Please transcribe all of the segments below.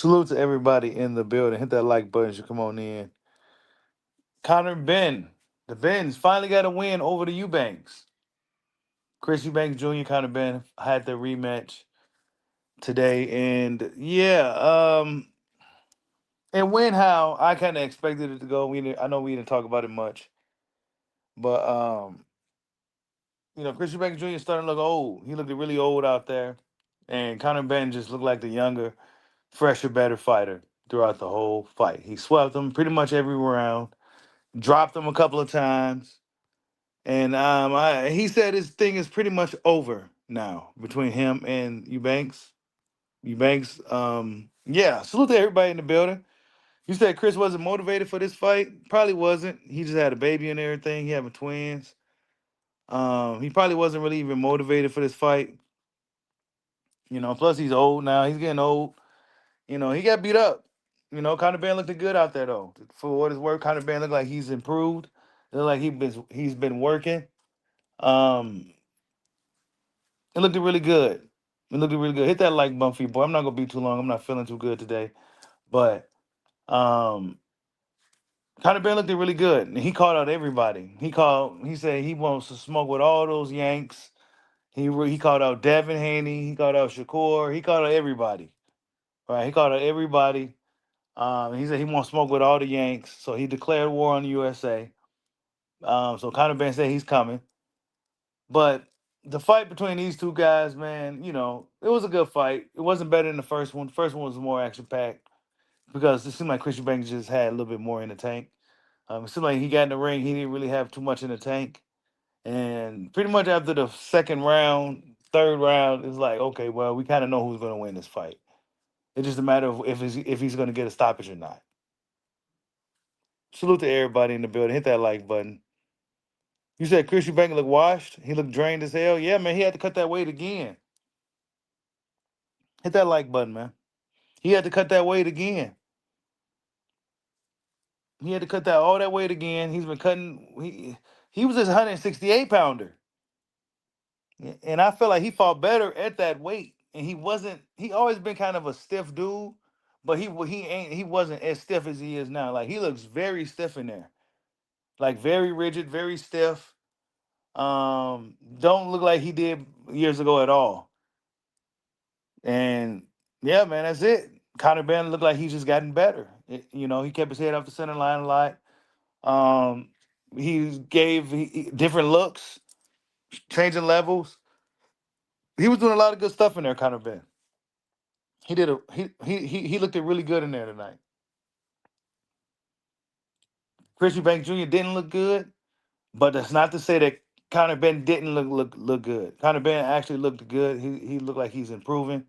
Salute to everybody in the building. Hit that like button as you come on in. Conor Benn. The Benns finally got a win over the Eubanks. Chris Eubank Jr., Conor Benn had their rematch today. And yeah, it went how I kind of expected it to go. I know we didn't talk about it much. But Chris Eubank Jr. starting to look old. He looked really old out there. And Conor Benn just looked like the younger, fresher, better fighter throughout the whole fight. He swept him pretty much every round, dropped him a couple of times. And he said his thing is pretty much over now between him and Eubanks. Eubanks, yeah, salute to everybody in the building. You said Chris wasn't motivated for this fight. Probably wasn't. He just had a baby and everything. He having twins. He probably wasn't really even motivated for this fight. Plus he's old now. He's getting old. He got beat up. Conor Benn looked good out there though. For what it's worth, Conor Benn looked like he's improved. It looked like he's been working. Um, it looked really good. It looked really good. Hit that like button for you, boy. I'm not gonna be too long. I'm not feeling too good today. But um Conor Benn looked really good. And he called out everybody. He said he wants to smoke with all those Yanks. He called out Devin Haney, he called out Shakur, he called out everybody. Right? He called out everybody. He said he won't smoke with all the Yanks, so he declared war on the USA. So Conor Benn said he's coming. But the fight between these two guys, man, it was a good fight. It wasn't better than the first one. The first one was more action packed because it seemed like Christian Banks just had a little bit more in the tank. It seemed like he got in the ring, he didn't really have too much in the tank. And pretty much after the second round, third round, it's like, okay, well, we kind of know who's going to win this fight. It's just a matter of if he's going to get a stoppage or not. Salute to everybody in the building. Hit that like button. You said Christian Bank looked washed. He looked drained as hell. Yeah, man, he had to cut that weight again. Hit that like button, man. He had to cut that weight again. He had to cut that all that weight again. He's been cutting. He was this 168 pounder, and I feel like he fought better at that weight. And he wasn't. He always been kind of a stiff dude, but he wasn't as stiff as he is now. Like he looks very stiff in there, like very rigid, very stiff. Don't look like he did years ago at all. And yeah, man, that's it. Conor Benn looked like he's just gotten better. He kept his head off the center line a lot. Um, he gave different looks, changing levels. He was doing a lot of good stuff in there, Conor Benn. He did a he looked really good in there tonight. Chris Eubank Jr. didn't look good, but that's not to say that Conor Benn didn't look good. Conor Benn actually looked good. He looked like he's improving.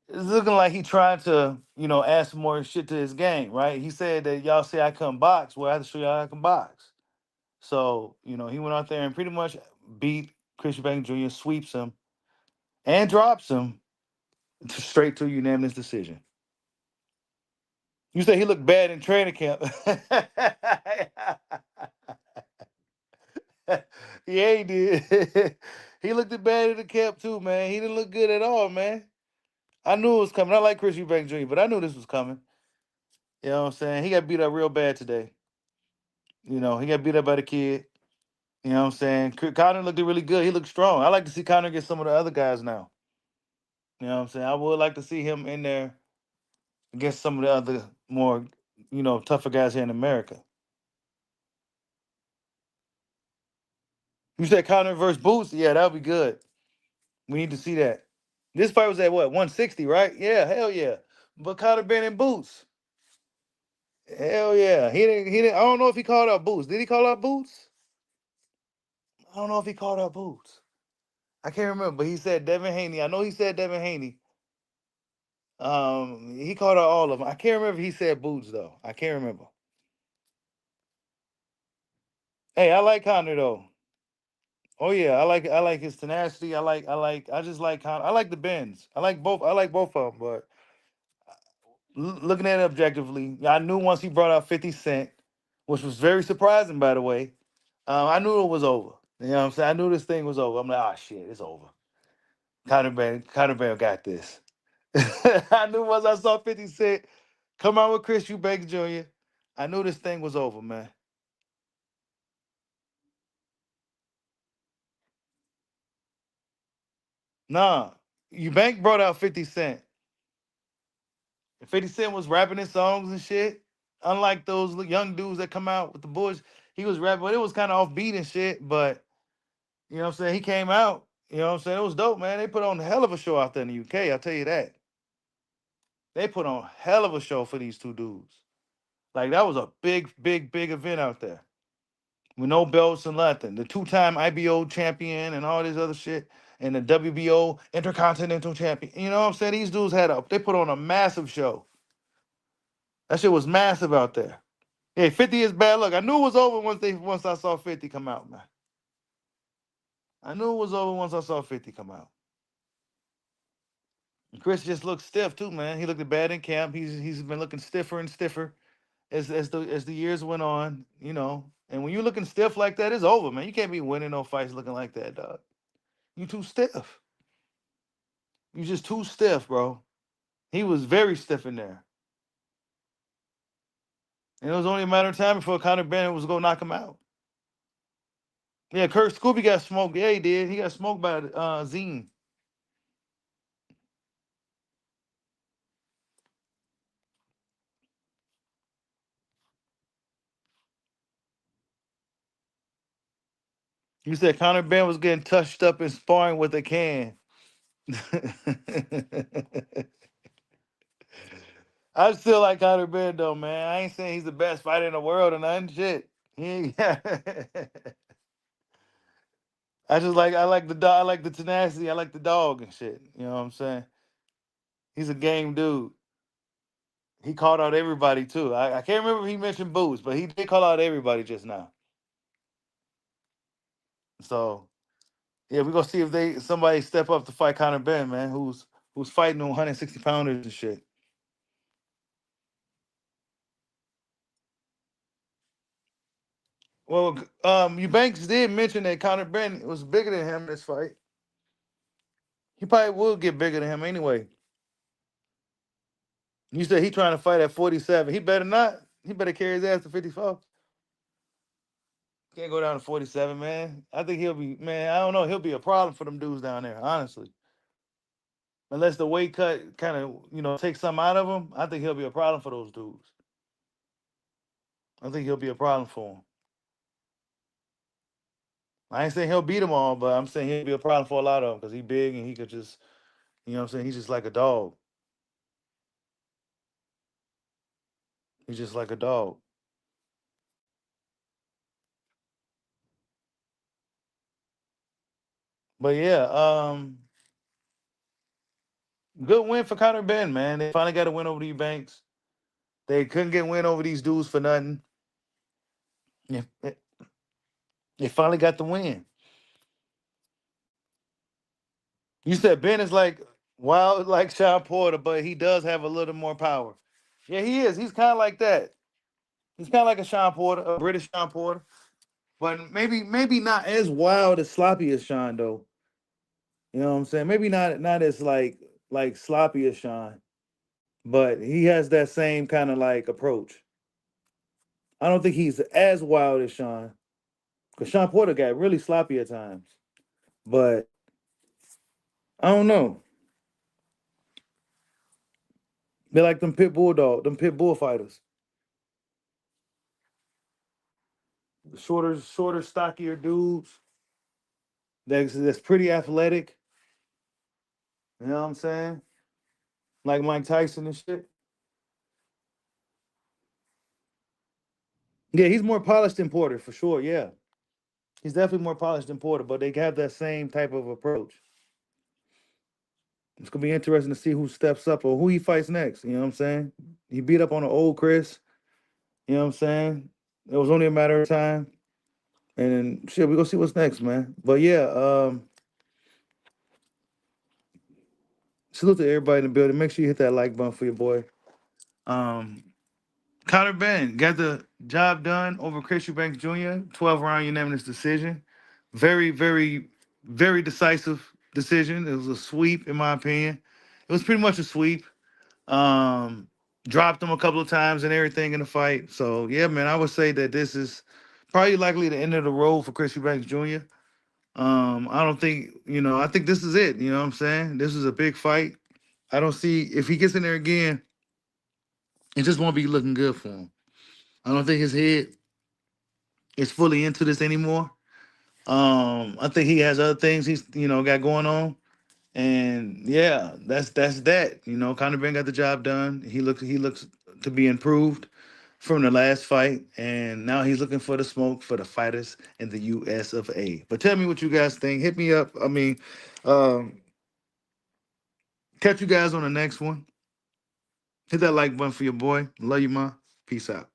It's looking like he trying to, add some more shit to his game, right? He said that y'all say I can box. Well, I have to show y'all I can box. So, he went out there and pretty much beat Chris Eubank Jr., sweeps him, and drops him straight to a unanimous decision. You say he looked bad in training camp. Yeah, he did. He looked bad in the camp too, man. He didn't look good at all, man. I knew it was coming. I like Chris Eubank Jr., but I knew this was coming. You know what I'm saying? He got beat up real bad today. He got beat up by the kid. You know what I'm saying? Conor looked really good. He looked strong. I like to see Conor get some of the other guys now. You know what I'm saying? I would like to see him in there against some of the other more, tougher guys here in America. You said Conor versus Boots? Yeah, that would be good. We need to see that. This fight was at what, 160, right? Yeah, hell yeah. But Conor Benn and Boots. Hell yeah. He didn't I don't know if he called out Boots. Did he call out Boots? I don't know if he called out Boots. I can't remember, but he said Devin Haney. I know he said Devin Haney. He called out all of them. I can't remember if he said Boots though. I can't remember. Hey, I like Conor though. Oh yeah, I like his tenacity. I just like Conor. I like the bends. I like both of them. But looking at it objectively, I knew once he brought out 50 Cent, which was very surprising by the way. I knew it was over. You know what I'm saying? I knew this thing was over. I'm like, oh shit, it's over. Conor Benn got this. I knew once I saw 50 Cent come out with Chris Eubank Jr., I knew this thing was over, man. Nah, Eubank brought out 50 Cent. 50 Cent was rapping his songs and shit. Unlike those young dudes that come out with the bush, he was rapping, but it was kind of offbeat and shit. But you know what I'm saying? He came out, you know what I'm saying? It was dope, man. They put on a hell of a show out there in the UK, I'll tell you that. They put on a hell of a show for these two dudes. Like that was a big, big, big event out there. With no belts and nothing. The two-time IBO champion and all this other shit. And the WBO Intercontinental Champion. You know what I'm saying? These dudes they put on a massive show. That shit was massive out there. Hey, 50 is bad luck. I knew it was over once I saw 50 come out, man. I knew it was over once I saw 50 come out. And Chris just looked stiff too, man. He looked bad in camp. He's been looking stiffer and stiffer as the years went on, you know. And when you're looking stiff like that, it's over, man. You can't be winning no fights looking like that, dog. You too stiff. You just too stiff, bro. He was very stiff in there. And it was only a matter of time before Conor Benn was gonna knock him out. Yeah, Kurt Scooby got smoked. Yeah, he did. He got smoked by Zine. You said Conor Benn was getting touched up and sparring with a can. I still like Conor Benn though, man. I ain't saying he's the best fighter in the world or nothing. Shit. He ain't I like the dog, I like the tenacity, I like the dog and shit. You know what I'm saying? He's a game dude. He called out everybody too. I can't remember if he mentioned Boots, but he did call out everybody just now. So yeah, we're gonna see if somebody step up to fight Conor Benn, man, who's fighting on 160 pounders and shit. Well, Eubanks did mention that Conor Benn was bigger than him in this fight. He probably will get bigger than him anyway. You said he trying to fight at 47. He better not. He better carry his ass to 54. Can't go down to 47, man. I think he'll be, man, I don't know. He'll be a problem for them dudes down there, honestly. Unless the weight cut kind of, take something out of him, I think he'll be a problem for those dudes. I think he'll be a problem for him. I ain't saying he'll beat them all, but I'm saying he'll be a problem for a lot of them because he's big and he could just, you know what I'm saying? He's just like a dog. He's just like a dog. But yeah, good win for Conor Benn, man. They finally got a win over the Banks. They couldn't get a win over these dudes for nothing. Yeah, they finally got the win. You said Ben is like wild like Sean Porter, but he does have a little more power. Yeah, he is. He's kind of like that. He's kind of like a Sean Porter, a British Sean Porter, but maybe not as wild as sloppy as Sean though. You know what I'm saying? Maybe not as like sloppy as Sean, but he has that same kind of like approach. I don't think he's as wild as Sean, because Sean Porter got really sloppy at times. But I don't know. They're like them pit bull fighters. Shorter, stockier dudes. That's pretty athletic. You know what I'm saying? Like Mike Tyson and shit. Yeah, he's more polished than Porter for sure. Yeah, he's definitely more polished than Porter, but they have that same type of approach. It's gonna be interesting to see who steps up or who he fights next. You know what I'm saying? He beat up on an old Chris. You know what I'm saying? It was only a matter of time. And then shit, we gonna see what's next, man. But yeah, salute to everybody in the building. Make sure you hit that like button for your boy. Um, Conor Benn got the job done over Chris Eubank Jr. 12-round unanimous decision. Very, very, very decisive decision. It was a sweep, in my opinion. was pretty much a sweep. Um, Dropped him a couple of times and everything in the fight. So yeah, man, I would say that this is probably likely the end of the road for Chris Eubank Jr. I don't think, I think this is it. You know what I'm saying? This is a big fight. I don't see if he gets in there again, it just won't be looking good for him. I don't think his head is fully into this anymore. I think he has other things he's got going on. And yeah, that's that. Conor Benn got the job done. He looks to be improved from the last fight, and now he's looking for the smoke for the fighters in the US of A. But tell me what you guys think. Hit me up. I mean, um, catch you guys on the next one. Hit that like button for your boy. Love you, ma. Peace out.